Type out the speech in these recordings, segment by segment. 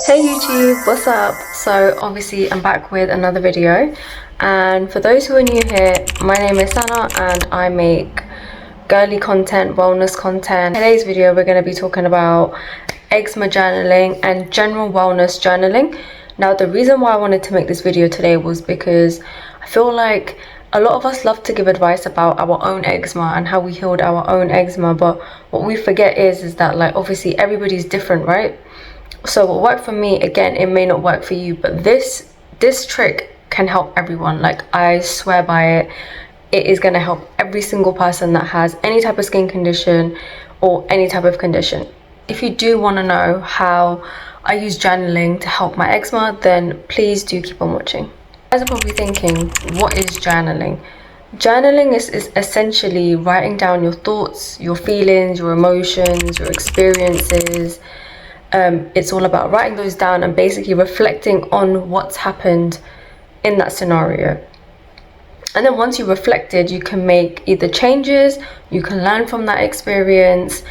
Hey YouTube, what's up? So obviously I'm back with another video, and for those who are new here, my name is Sana and I make girly content, wellness content. In today's video we're going to be talking about eczema journaling and general wellness journaling. Now the reason why I wanted to make this video today was because I feel like a lot of us love to give advice about our own eczema and how we healed our own eczema, but what we forget is that, like, obviously everybody's different, right? So what worked for me, again, it may not work for you, but this trick can help everyone. Like, I swear by it. It is going to help every single person that has any type of skin condition or any type of condition. If you do want to know how I use journaling to help my eczema, then please do keep on watching. You guys are probably thinking, what is journaling? Journaling is essentially writing down your thoughts, your feelings, your emotions, your experiences. It's all about writing those down and basically reflecting on what's happened in that scenario. And then once you reflected, you can make either changes, you can learn from that experience,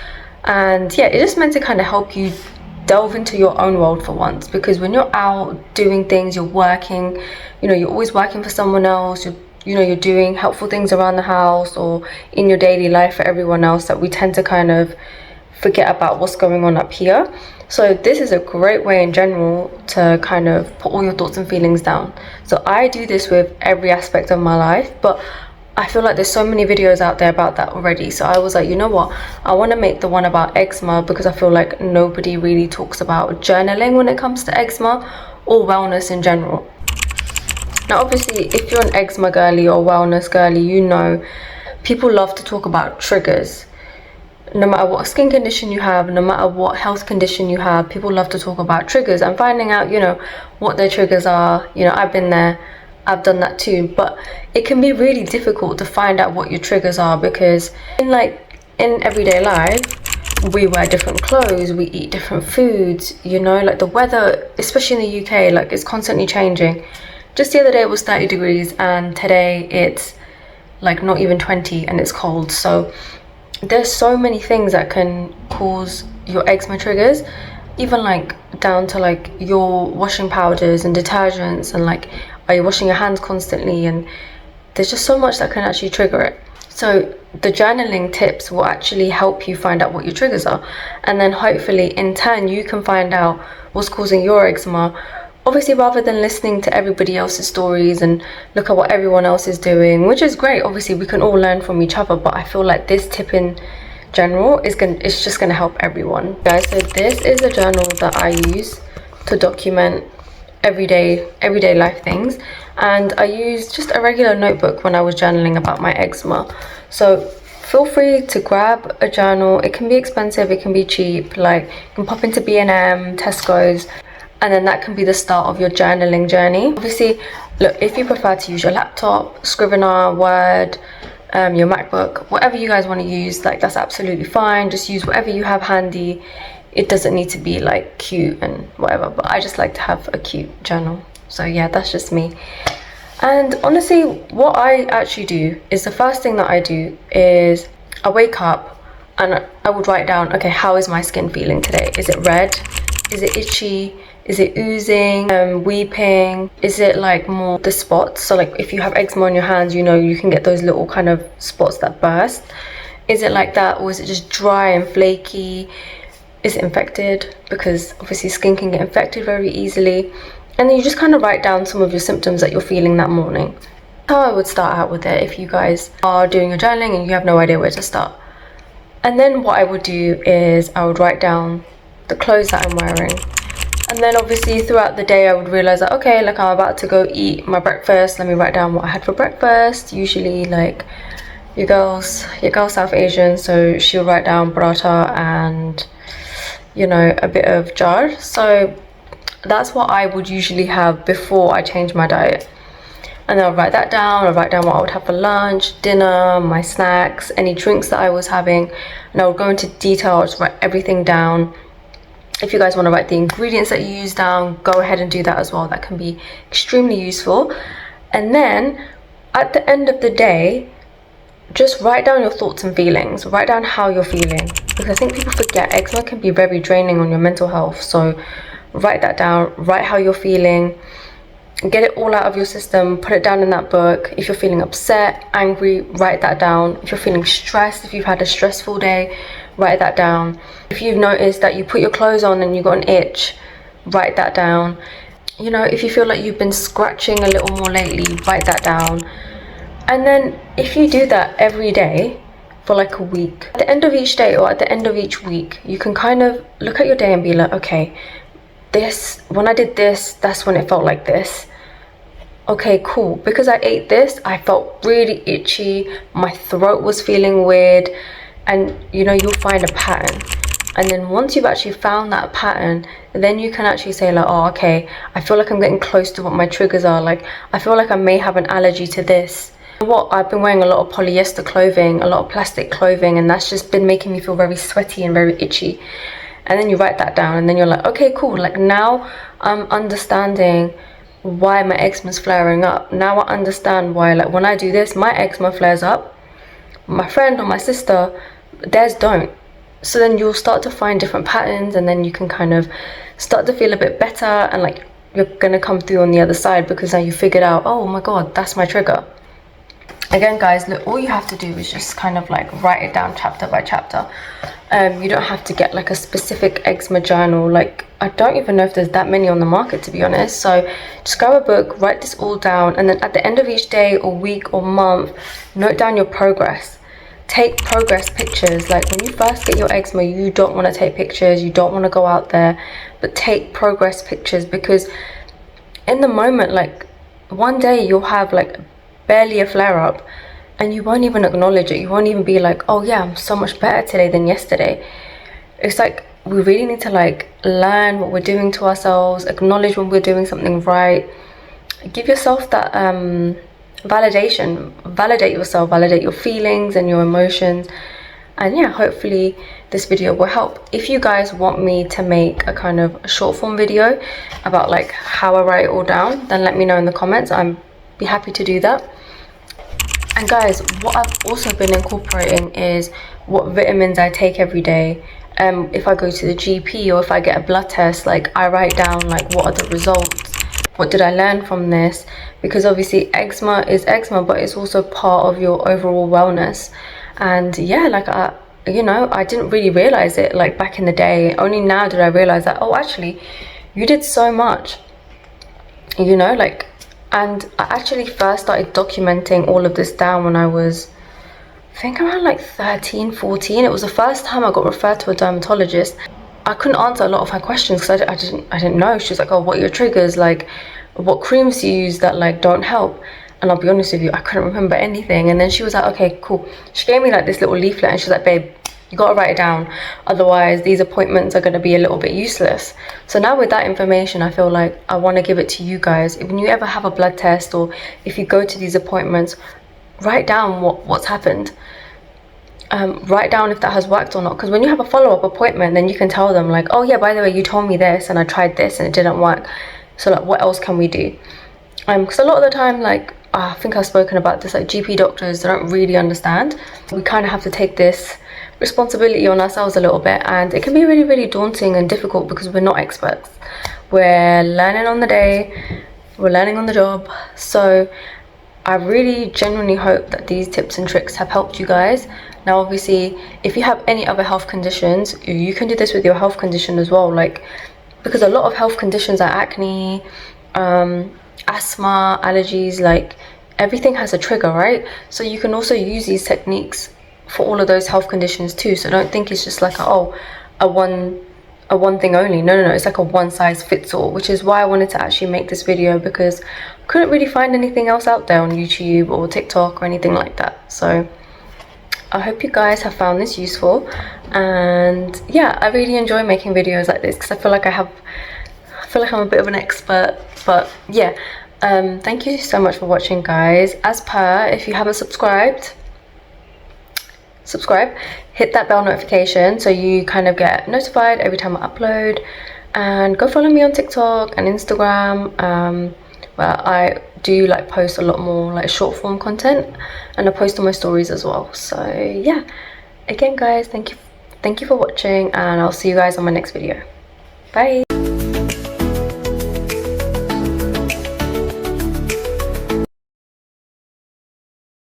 and yeah, it's just meant to kind of help you delve into your own world for once. Because when you're out doing things, you're working, you're always working for someone else, you're doing helpful things around the house or in your daily life for everyone else, that we tend to kind of forget about what's going on up here. So this is a great way in general to kind of put all your thoughts and feelings down. So I do this with every aspect of my life, but I feel like there's so many videos out there about that already. So I was like, you know what, I want to make the one about eczema, because I feel like nobody really talks about journaling when it comes to eczema or wellness in general. Now obviously, if you're an eczema girly or wellness girly, people love to talk about triggers. No matter what skin condition you have, no matter what health condition you have, people love to talk about triggers and finding out, what their triggers are. I've been there, I've done that too, but it can be really difficult to find out what your triggers are, because in everyday life, we wear different clothes, we eat different foods, like the weather, especially in the UK, like, it's constantly changing. Just the other day it was 30 degrees and today it's like not even 20 and it's cold. So there's so many things that can cause your eczema triggers, even like down to like your washing powders and detergents, and like, are you washing your hands constantly? And there's just so much that can actually trigger it. So the journaling tips will actually help you find out what your triggers are, and then hopefully in turn you can find out what's causing your eczema. Obviously, rather than listening to everybody else's stories and look at what everyone else is doing, which is great. Obviously, we can all learn from each other, but I feel like this tip in general it's just gonna help everyone. Guys, so this is a journal that I use to document everyday life things, and I use just a regular notebook when I was journaling about my eczema. So feel free to grab a journal. It can be expensive, it can be cheap. Like, you can pop into B&M, Tesco's, and then that can be the start of your journaling journey. Obviously, look, if you prefer to use your laptop, Scrivener, Word, your MacBook, whatever you guys want to use, like, that's absolutely fine. Just use whatever you have handy. It doesn't need to be like cute and whatever, but I just like to have a cute journal. So yeah, that's just me. And honestly, what I actually do is, the first thing that I do is I wake up and I would write down, okay, how is my skin feeling today? Is it red? Is it itchy? Is it oozing, weeping? Is it like more the spots? So like, if you have eczema on your hands, you can get those little kind of spots that burst. Is it like that, or is it just dry and flaky? Is it infected? Because obviously skin can get infected very easily. And then you just kind of write down some of your symptoms that you're feeling that morning. That's how I would start out with it if you guys are doing your journaling and you have no idea where to start. And then what I would do is I would write down the clothes that I'm wearing. And then obviously throughout the day I would realize that, okay, like, I'm about to go eat my breakfast. Let me write down what I had for breakfast. Usually, like, your girl's South Asian, so she'll write down paratha and, a bit of jar. So that's what I would usually have before I change my diet. And then I'll write that down. I'll write down what I would have for lunch, dinner, my snacks, any drinks that I was having. And I'll go into detail. I'll just write everything down. If you guys want to write the ingredients that you use down, go ahead and do that as well. That can be extremely useful. And then at the end of the day, just write down your thoughts and feelings. Write down how you're feeling, because I think people forget eczema can be very draining on your mental health. So write that down, write how you're feeling, get it all out of your system, put it down in that book. If you're feeling upset, angry, write that down. If you're feeling stressed, if you've had a stressful day, write that down. If you've noticed that you put your clothes on and you got an itch, write that down. You know, if you feel like you've been scratching a little more lately, write that down. And then if you do that every day for like a week, at the end of each day or at the end of each week, you can kind of look at your day and be like, okay, when I did this, that's when it felt like this. Okay, cool. Because I ate this, I felt really itchy, my throat was feeling weird, and you know, you'll find a pattern. And then once you've actually found that pattern, then you can actually say like, oh, okay, I feel like I'm getting close to what my triggers are. Like, I feel like I may have an allergy to this. I've been wearing a lot of polyester clothing, a lot of plastic clothing, and that's just been making me feel very sweaty and very itchy. And then you write that down, and then you're like, okay, cool. Like, now I'm understanding why my eczema's flaring up. Now I understand why, like, when I do this, my eczema flares up. My friend or my sister, theirs don't. So then you'll start to find different patterns, and then you can kind of start to feel a bit better, and like you're gonna come through on the other side because now you figured out, oh my god, that's my trigger. Again, guys, look, all you have to do is just kind of like write it down chapter by chapter. You don't have to get like a specific eczema journal. Like, I don't even know if there's that many on the market, to be honest. So just grab a book, write this all down, and then at the end of each day or week or month, note down your progress. Take progress pictures. Like, when you first get your eczema, you don't want to take pictures, you don't want to go out there, but take progress pictures, because in the moment, like, one day you'll have like barely a flare-up and you won't even acknowledge it. You won't even be like, oh yeah, I'm so much better today than yesterday. It's like, we really need to like learn what we're doing to ourselves, acknowledge when we're doing something right, give yourself that validation, validate yourself, validate your feelings and your emotions. And yeah, hopefully this video will help. If you guys want me to make a kind of short form video about like how I write it all down, then let me know in the comments. I'm be happy to do that. And guys, what I've also been incorporating is what vitamins I take every day. If I go to the GP or if I get a blood test, like, I write down like what are the results, what did I learn from this, because obviously eczema is eczema, but it's also part of your overall wellness. And yeah, like, I didn't really realize it like back in the day. Only now did I realize that, oh, actually you did so much, you know, like. And I actually first started documenting all of this down when I was, I think, around like 13, 14. It was the first time I got referred to a dermatologist. I couldn't answer a lot of her questions because I didn't know. She was like, oh, what are your triggers? Like, what creams do you use that like don't help? And I'll be honest with you, I couldn't remember anything. And then she was like, okay, cool. She gave me like this little leaflet and she's like, babe, you gotta write it down, otherwise these appointments are going to be a little bit useless. So now with that information, I feel like I want to give it to you guys. When you ever have a blood test or if you go to these appointments, write down what's happened. Write down if that has worked or not, because when you have a follow-up appointment, then you can tell them like, oh yeah, by the way, you told me this and I tried this and it didn't work, so like, what else can we do? Because a lot of the time, like, I think I've spoken about this, like, GP doctors, they don't really understand. We kind of have to take this responsibility on ourselves a little bit, and it can be really, really daunting and difficult because we're not experts. We're learning on the day, we're learning on the job. So I really genuinely hope that these tips and tricks have helped you guys. Now obviously, if you have any other health conditions, you can do this with your health condition as well, like, because a lot of health conditions are acne, asthma, allergies, like, everything has a trigger, right? So you can also use these techniques for all of those health conditions too. So don't think it's just like a one thing only. No, it's like a one size fits all, which is why I wanted to actually make this video, because I couldn't really find anything else out there on YouTube or TikTok or anything like that. So I hope you guys have found this useful, and yeah, I really enjoy making videos like this because I feel like I'm a bit of an expert. But yeah, thank you so much for watching, guys. As per, if you haven't subscribed, subscribe, hit that bell notification so you kind of get notified every time I upload, and go follow me on TikTok and Instagram, where I do like post a lot more like short form content, and I post on my stories as well. So yeah, again guys, thank you for watching, and I'll see you guys on my next video. Bye.